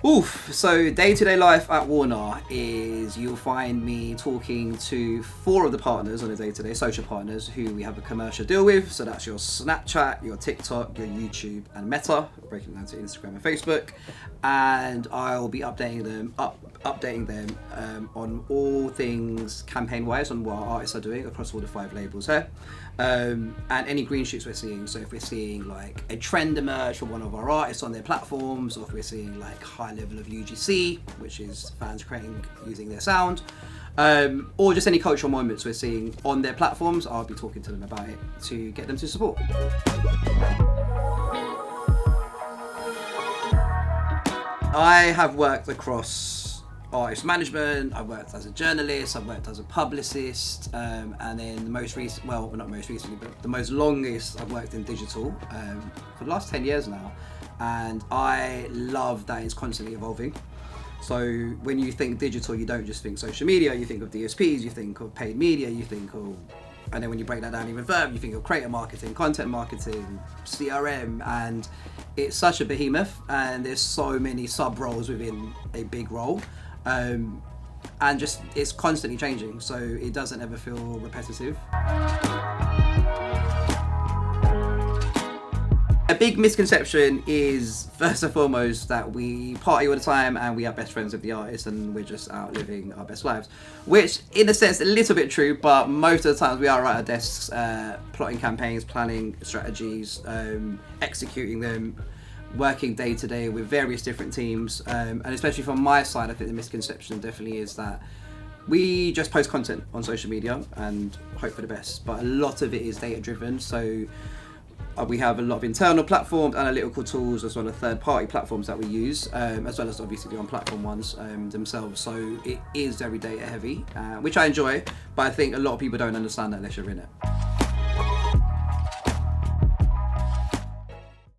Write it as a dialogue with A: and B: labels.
A: Oof. So day-to-day life at Warner is you'll find me talking to 4 of the partners on a day-to-day, social partners who we have a commercial deal with. So that's your Snapchat, your TikTok, your YouTube, and Meta, breaking down to Instagram and Facebook. And I'll be updating them on all things campaign-wise on what our artists are doing across all the 5 labels here. And any green shoots we're seeing. So if we're seeing like a trend emerge for one of our artists on their platforms, or if we're seeing like high level of UGC, which is fans creating using their sound, or just any cultural moments we're seeing on their platforms, I'll be talking to them about it to get them to support. I have worked across artist management, I've worked as a journalist, I've worked as a publicist, and then the most recent, well, not most recently, but the most longest, I've worked in digital for the last 10 years now. And I love that it's constantly evolving. So when you think digital, you don't just think social media, you think of DSPs, you think of paid media, you think of, and then when you break that down even further, you think of creator marketing, content marketing, CRM, and it's such a behemoth, and there's so many sub roles within a big role. And just it's constantly changing, so it doesn't ever feel repetitive. A big misconception is, first and foremost, that we party all the time and we are best friends with the artists and we're just out living our best lives, which in a sense a little bit true, but most of the times we are at our desks plotting campaigns, planning strategies, executing them, working day to day with various different teams, and especially from my side, I think the misconception definitely is that we just post content on social media and hope for the best, but a lot of it is data driven. So we have a lot of internal platforms, analytical tools, as well as third-party platforms that we use, as well as obviously the on-platform ones themselves. So it is very data heavy, which I enjoy, but I think a lot of people don't understand that unless you're in it.